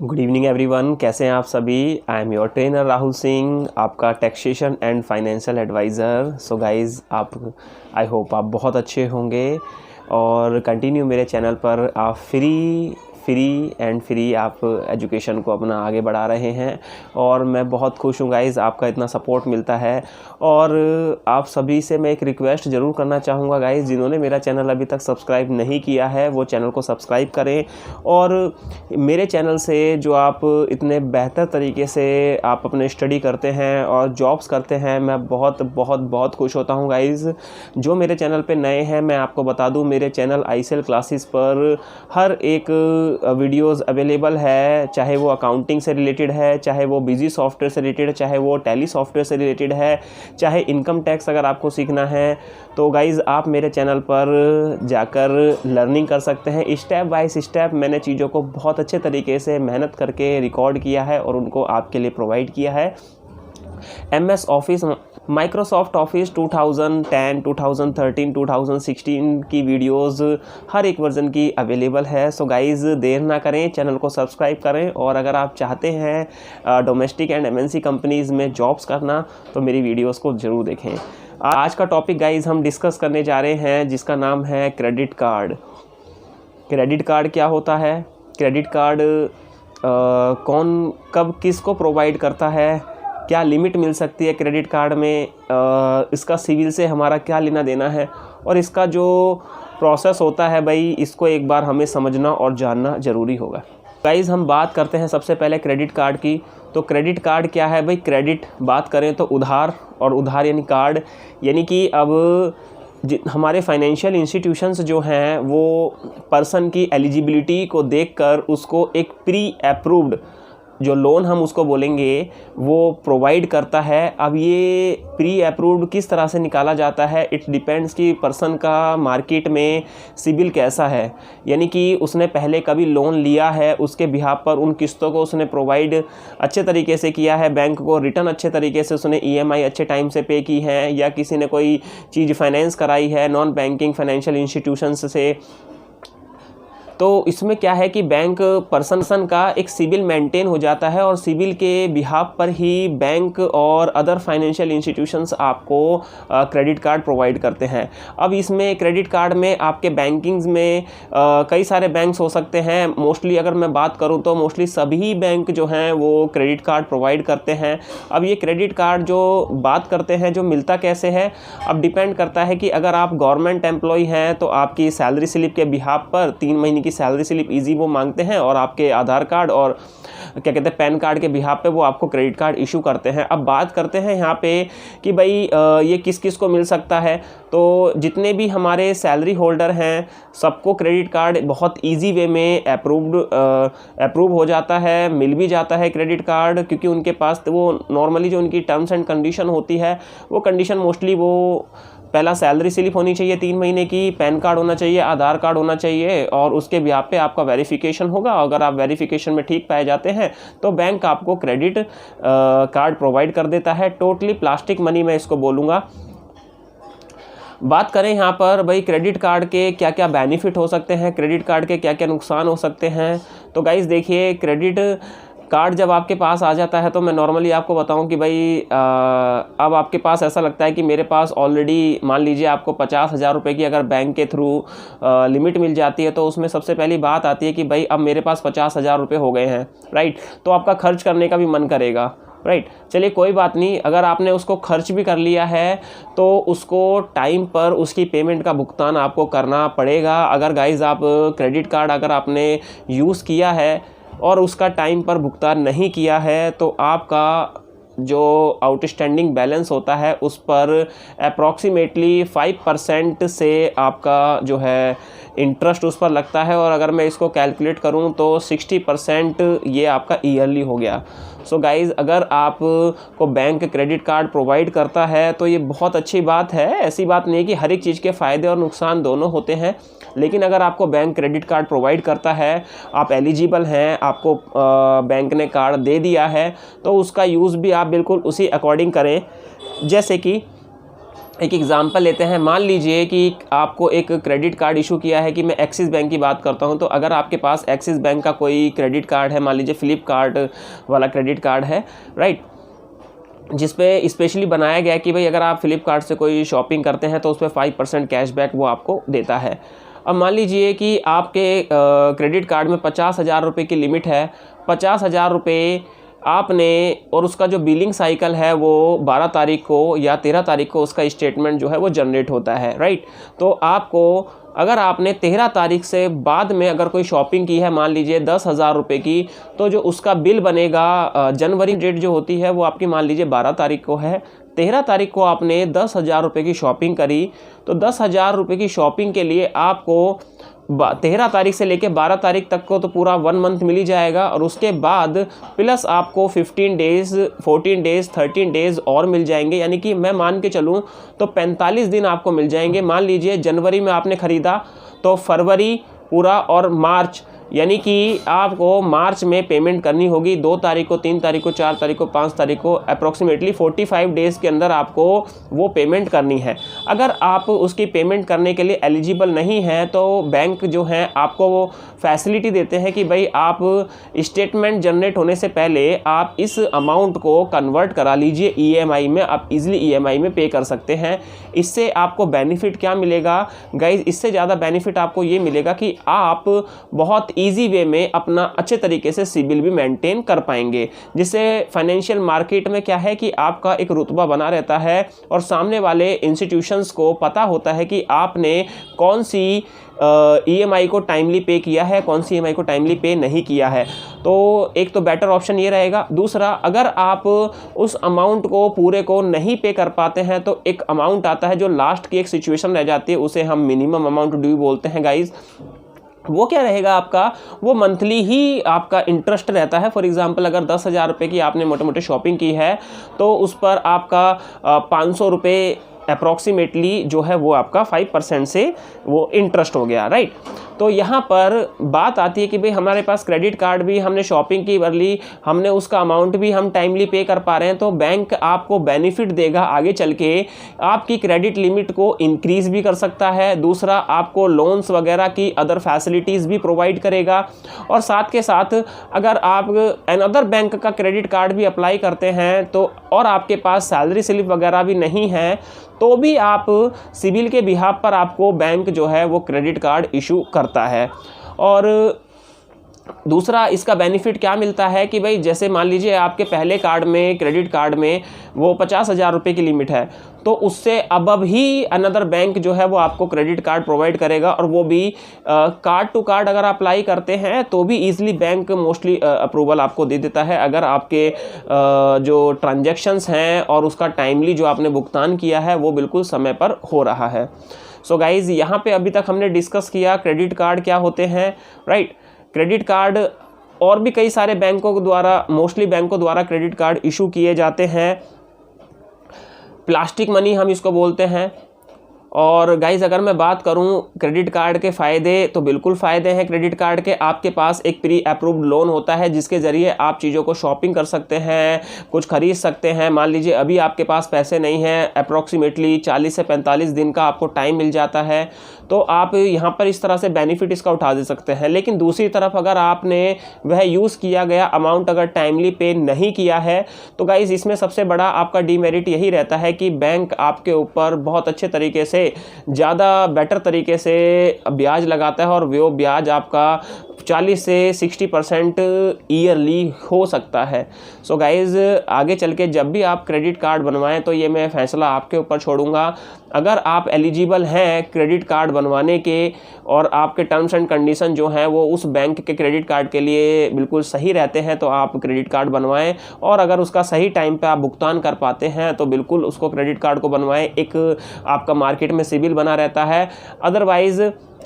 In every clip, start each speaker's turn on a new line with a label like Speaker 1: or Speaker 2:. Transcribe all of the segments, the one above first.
Speaker 1: Good evening everyone, कैसे हैं आप सभी। I am your trainer Rahul Singh, आपका taxation and financial adviser. So guys, आप आई होप आप बहुत अच्छे होंगे और कंटिन्यू मेरे चैनल पर आप फ्री आप एजुकेशन को अपना आगे बढ़ा रहे हैं और मैं बहुत खुश हूँ गाइज़, आपका इतना सपोर्ट मिलता है। और आप सभी से मैं एक रिक्वेस्ट ज़रूर करना चाहूँगा गाइज़, जिन्होंने मेरा चैनल अभी तक सब्सक्राइब नहीं किया है वो चैनल को सब्सक्राइब करें। और मेरे चैनल से जो आप इतने बेहतर तरीके से आप अपने स्टडी करते हैं और जॉब्स करते हैं, मैं बहुत बहुत बहुत खुश होता हूँ गाइज़। जो मेरे चैनल पे नए हैं, मैं आपको बता दूँ, मेरे चैनल आईसेल क्लासेस पर हर एक वीडियोस अवेलेबल है, चाहे वो अकाउंटिंग से रिलेटेड है, चाहे वो बिजी सॉफ्टवेयर से रिलेटेड है, चाहे वो टैली सॉफ्टवेयर से रिलेटेड है, चाहे इनकम टैक्स अगर आपको सीखना है तो गाइज़ आप मेरे चैनल पर जाकर लर्निंग कर सकते हैं। स्टेप बाय स्टेप मैंने चीज़ों को बहुत अच्छे तरीके से मेहनत करके रिकॉर्ड किया है और उनको आपके लिए प्रोवाइड किया है। MS ऑफिस, माइक्रोसॉफ्ट ऑफिस 2010, 2013, 2016 की वीडियोस हर एक वर्जन की अवेलेबल है। सो गाइज़, देर ना करें, चैनल को सब्सक्राइब करें। और अगर आप चाहते हैं डोमेस्टिक एंड MNC कंपनीज़ में जॉब्स करना तो मेरी वीडियोस को ज़रूर देखें। आज का टॉपिक गाइज़ हम डिस्कस करने जा रहे हैं जिसका नाम है क्रेडिट कार्ड। क्रेडिट कार्ड क्या होता है, क्रेडिट कार्ड कौन कब किसको प्रोवाइड करता है, क्या लिमिट मिल सकती है क्रेडिट कार्ड में, इसका सिविल से हमारा क्या लेना देना है, और इसका जो प्रोसेस होता है भाई, इसको एक बार हमें समझना और जानना ज़रूरी होगा। गाइज़, हम बात करते हैं सबसे पहले क्रेडिट कार्ड की। तो क्रेडिट कार्ड क्या है भाई? क्रेडिट बात करें तो उधार, और उधार यानी कार्ड, यानी कि अब हमारे फाइनेंशियल इंस्टीट्यूशंस जो हैं वो पर्सन की एलिजिबिलिटी को देखकर उसको एक प्री अप्रूव्ड जो लोन हम उसको बोलेंगे वो प्रोवाइड करता है। अब ये प्री अप्रूव्ड किस तरह से निकाला जाता है, इट डिपेंड्स कि पर्सन का मार्केट में सिबिल कैसा है, यानी कि उसने पहले कभी लोन लिया है, उसके बिहाफ पर उन किस्तों को उसने प्रोवाइड अच्छे तरीके से किया है, बैंक को रिटर्न अच्छे तरीके से उसने EMI अच्छे टाइम से पे की है, या किसी ने कोई चीज़ फाइनेंस कराई है नॉन बैंकिंग फाइनेंशियल इंस्टीट्यूशंस से। तो इसमें क्या है कि बैंक पर्सन का एक सिबिल मेंटेन हो जाता है और सिबिल के बिहाफ पर ही बैंक और अदर फाइनेंशियल इंस्टीट्यूशंस आपको क्रेडिट कार्ड प्रोवाइड करते हैं। अब इसमें क्रेडिट कार्ड में आपके बैंकिंग्स में कई सारे बैंक्स हो सकते हैं। मोस्टली अगर मैं बात करूं तो मोस्टली सभी बैंक जो हैं वो क्रेडिट कार्ड प्रोवाइड करते हैं। अब ये क्रेडिट कार्ड जो बात करते हैं, जो मिलता कैसे है, अब डिपेंड करता है कि अगर आप गवर्नमेंट एम्प्लॉय हैं तो आपकी सैलरी स्लिप के बिहाफ पर 3 महीने की सैलरी स्लिप इजी वो मांगते हैं और आपके आधार कार्ड और क्या कहते हैं पैन कार्ड के बिहाफ पे वो आपको क्रेडिट कार्ड इशू करते हैं। अब बात करते हैं यहाँ पे कि भाई ये किस किस को मिल सकता है। तो जितने भी हमारे सैलरी होल्डर हैं सबको क्रेडिट कार्ड बहुत इजी वे में अप्रूव हो जाता है, मिल भी जाता है क्रेडिट कार्ड, क्योंकि उनके पास वो नॉर्मली जो उनकी टर्म्स एंड कंडीशन होती है वो कंडीशन मोस्टली वो पहला सैलरी स्लिप होनी चाहिए 3 महीने की, पैन कार्ड होना चाहिए, आधार कार्ड होना चाहिए, और उसके बिहाफ पे आपका वेरिफिकेशन होगा। अगर आप वेरिफिकेशन में ठीक पाए जाते हैं तो बैंक आपको क्रेडिट कार्ड प्रोवाइड कर देता है। टोटली प्लास्टिक मनी मैं इसको बोलूँगा। बात करें यहाँ पर भाई क्रेडिट कार्ड के क्या क्या बेनिफिट हो सकते हैं, क्रेडिट कार्ड के क्या क्या नुकसान हो सकते हैं। तो गाइज़ देखिए, क्रेडिट कार्ड जब आपके पास आ जाता है तो मैं नॉर्मली आपको बताऊं कि भाई अब आपके पास ऐसा लगता है कि मेरे पास ऑलरेडी, मान लीजिए आपको 50,000 रुपये की अगर बैंक के थ्रू लिमिट मिल जाती है तो उसमें सबसे पहली बात आती है कि भाई अब मेरे पास 50,000 रुपये हो गए हैं, राइट। तो आपका खर्च करने का भी मन करेगा, राइट। चलिए कोई बात नहीं, अगर आपने उसको खर्च भी कर लिया है तो उसको टाइम पर उसकी पेमेंट का भुगतान आपको करना पड़ेगा। अगर गाइज आप क्रेडिट कार्ड अगर आपने यूज़ किया है और उसका टाइम पर भुगतान नहीं किया है तो आपका जो आउटस्टैंडिंग बैलेंस होता है उस पर अप्रॉक्सीमेटली 5% से आपका जो है इंटरेस्ट उस पर लगता है। और अगर मैं इसको कैलकुलेट करूं तो 60% ये आपका ईयरली हो गया। सो गाइज़, अगर आपको बैंक क्रेडिट कार्ड प्रोवाइड करता है तो ये बहुत अच्छी बात है। ऐसी बात नहीं है कि हर एक चीज़ के फ़ायदे और नुकसान दोनों होते हैं, लेकिन अगर आपको बैंक क्रेडिट कार्ड प्रोवाइड करता है, आप एलिजिबल हैं, आपको बैंक ने कार्ड दे दिया है, तो उसका यूज़ भी आप बिल्कुल उसी अकॉर्डिंग करें। जैसे कि एक एग्जांपल लेते हैं। मान लीजिए कि आपको एक क्रेडिट कार्ड इशू किया है, कि मैं एक्सिस बैंक की बात करता हूं, तो अगर आपके पास एक्सिस बैंक का कोई क्रेडिट कार्ड है, मान लीजिए फ्लिपकार्ट वाला क्रेडिट कार्ड है, राइट, जिस पे स्पेशली बनाया गया है कि भाई अगर आप फ्लिपकार्ट से कोई शॉपिंग करते हैं तो उस पर 5% कैशबैक वो आपको देता है। अब मान लीजिए कि आपके क्रेडिट कार्ड में 50,000 रुपये की लिमिट है, 50,000 रुपये आपने, और उसका जो बिलिंग साइकिल है वो 12 तारीख को या 13 तारीख को उसका स्टेटमेंट जो है वो जनरेट होता है, राइट। तो आपको, अगर आपने 13 तारीख से बाद में अगर कोई शॉपिंग की है, मान लीजिए 10,000 रुपये की, तो जो उसका बिल बनेगा, जनवरी डेट जो होती है वो आपकी मान लीजिए 12 तारीख को है, 13 तारीख को आपने 10,000 रुपये की शॉपिंग करी, तो 10,000 रुपये की शॉपिंग के लिए आपको 13 तारीख से लेकर 12 तारीख तक को तो पूरा 1 मंथ मिल ही जाएगा, और उसके बाद प्लस आपको 15 डेज़, 14 डेज़, 13 डेज़ और मिल जाएंगे, यानी कि मैं मान के चलूँ तो 45 दिन आपको मिल जाएंगे। मान लीजिए जनवरी में आपने ख़रीदा तो फरवरी पूरा और मार्च, यानी कि आपको मार्च में पेमेंट करनी होगी 2 तारीख को, 3 तारीख को, 4 तारीख को, 5 तारीख को, अप्रॉक्सीमेटली 45 डेज़ के अंदर आपको वो पेमेंट करनी है। अगर आप उसकी पेमेंट करने के लिए एलिजिबल नहीं हैं तो बैंक जो है आपको वो फैसिलिटी देते हैं कि भाई आप स्टेटमेंट जनरेट होने से पहले आप इस अमाउंट को कन्वर्ट करा लीजिए EMI में, आप इजीली EMI में पे कर सकते हैं। इससे आपको बेनिफिट क्या मिलेगा गाइज? इससे ज़्यादा बेनिफिट आपको ये मिलेगा कि आप बहुत ईजी वे में अपना अच्छे तरीके से सिबिल भी मेंटेन कर पाएंगे, जिससे फाइनेंशियल मार्केट में क्या है कि आपका एक रुतबा बना रहता है और सामने वाले इंस्टीट्यूशंस को पता होता है कि आपने कौन सी EMI को टाइमली पे किया है, कौन सी EMI को टाइमली पे नहीं किया है। तो एक तो बेटर ऑप्शन ये रहेगा। दूसरा, अगर आप उस अमाउंट को पूरे को नहीं पे कर पाते हैं तो एक अमाउंट आता है जो लास्ट की एक सिचुएशन रह जाती है, उसे हम मिनिमम अमाउंट ड्यू बोलते हैं गाइज। वो क्या रहेगा आपका, वो मंथली ही आपका इंटरेस्ट रहता है। फॉर एग्जांपल अगर 10,000 रुपये की आपने मोटे मोटे शॉपिंग की है तो उस पर आपका 500 रुपये अप्रॉक्सीमेटली जो है वो आपका 5% से वो इंटरेस्ट हो गया, राइट। तो यहाँ पर बात आती है कि भाई हमारे पास क्रेडिट कार्ड भी, हमने शॉपिंग की भरली, हमने उसका अमाउंट भी हम टाइमली पे कर पा रहे हैं, तो बैंक आपको बेनिफिट देगा आगे चल के, आपकी क्रेडिट लिमिट को इंक्रीज़ भी कर सकता है। दूसरा, आपको लोन्स वगैरह की अदर फैसिलिटीज़ भी प्रोवाइड करेगा। और साथ के साथ अगर आप अनदर बैंक का क्रेडिट कार्ड भी अप्लाई करते हैं तो, और आपके पास सैलरी स्लिप वगैरह भी नहीं है, तो भी आप सिबिल के बिहाफ पर आपको बैंक जो है वो क्रेडिट कार्ड इशू करता है। और दूसरा इसका बेनिफिट क्या मिलता है कि भाई जैसे मान लीजिए आपके पहले कार्ड में, क्रेडिट कार्ड में वो 50,000 रुपये की लिमिट है, तो उससे अब ही अनदर बैंक जो है वो आपको क्रेडिट कार्ड प्रोवाइड करेगा, और वो भी कार्ड टू कार्ड अगर अप्लाई करते हैं तो भी ईजिली बैंक मोस्टली अप्रूवल आपको दे देता है, अगर आपके जो ट्रांजैक्शंस हैं और उसका टाइमली जो आपने भुगतान किया है वो बिल्कुल समय पर हो रहा है। सो गाइज़, यहाँ पे अभी तक हमने डिस्कस किया क्रेडिट कार्ड क्या होते हैं, राइट। क्रेडिट कार्ड और भी कई सारे बैंकों द्वारा, मोस्टली बैंकों द्वारा क्रेडिट कार्ड इशू किए जाते हैं। प्लास्टिक मनी हम इसको बोलते हैं। और गाइज़, अगर मैं बात करूं क्रेडिट कार्ड के फ़ायदे, तो बिल्कुल फ़ायदे हैं क्रेडिट कार्ड के। आपके पास एक प्री अप्रूव्ड लोन होता है जिसके ज़रिए आप चीज़ों को शॉपिंग कर सकते हैं, कुछ खरीद सकते हैं। मान लीजिए अभी आपके पास पैसे नहीं हैं, अप्रॉक्सीमेटली 40 से 45 दिन का आपको टाइम मिल जाता है, तो आप यहाँ पर इस तरह से बेनिफिट इसका उठा दे सकते हैं। लेकिन दूसरी तरफ अगर आपने वह यूज़ किया गया अमाउंट अगर टाइमली पे नहीं किया है, तो गाइज़ इसमें सबसे बड़ा आपका डीमेरिट यही रहता है कि बैंक आपके ऊपर बहुत अच्छे तरीके से, ज़्यादा बेटर तरीके से ब्याज लगाता है, और वो ब्याज आपका 40 से 60% ईयरली हो सकता है। सो गाइज़, आगे चल के जब भी आप क्रेडिट कार्ड बनवाएं तो ये मैं फ़ैसला आपके ऊपर छोड़ूंगा। अगर आप एलिजिबल हैं क्रेडिट कार्ड बनवाने के, और आपके टर्म्स एंड कंडीशन जो हैं वो उस बैंक के क्रेडिट कार्ड के लिए बिल्कुल सही रहते हैं, तो आप क्रेडिट कार्ड बनवाएं। और अगर उसका सही टाइम पे आप भुगतान कर पाते हैं तो बिल्कुल उसको क्रेडिट कार्ड को बनवाएं। एक आपका मार्केट में सिबिल बना रहता है। अदरवाइज़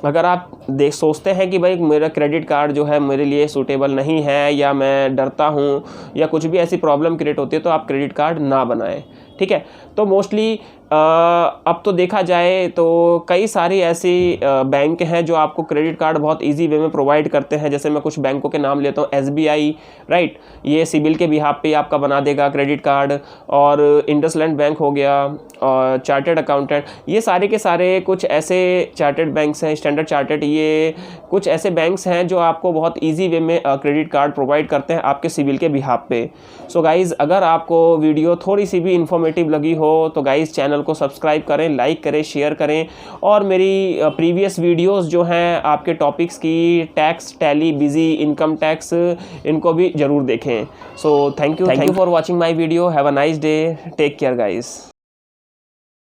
Speaker 1: अगर आप सोचते हैं कि भाई मेरा क्रेडिट कार्ड जो है मेरे लिए सूटेबल नहीं है, या मैं डरता हूँ, या कुछ भी ऐसी प्रॉब्लम क्रिएट होती है, तो आप क्रेडिट कार्ड ना बनाएं, ठीक है। तो मोस्टली अब तो देखा जाए तो कई सारी ऐसी बैंक हैं जो आपको क्रेडिट कार्ड बहुत इजी वे में प्रोवाइड करते हैं। जैसे मैं कुछ बैंकों के नाम लेता हूँ, SBI, राइट, ये सिबिल के बिहाफ पे आपका बना देगा क्रेडिट कार्ड, और इंडसलैंड बैंक हो गया, और चार्टर्ड अकाउंटेंट, ये सारे के सारे कुछ ऐसे चार्टर्ड बैंक्स हैं, स्टैंडर्ड चार्टर्ड, ये कुछ ऐसे बैंक्स हैं जो आपको बहुत ईजी वे में क्रेडिट कार्ड प्रोवाइड करते हैं आपके सिबिल के बिहाफ पे। सो गाइज़, अगर आपको वीडियो थोड़ी सी भी इंफॉर्मेटिव लगी हो तो गाइज़ चैनल को सब्सक्राइब करें, लाइक करें, शेयर करें, और मेरी प्रीवियस वीडियोस जो हैं आपके टॉपिक्स की, tax, Tally, Busy, income tax, इनको भी ज़रूर देखें। So thank you for watching my video. Have a nice day, take care guys.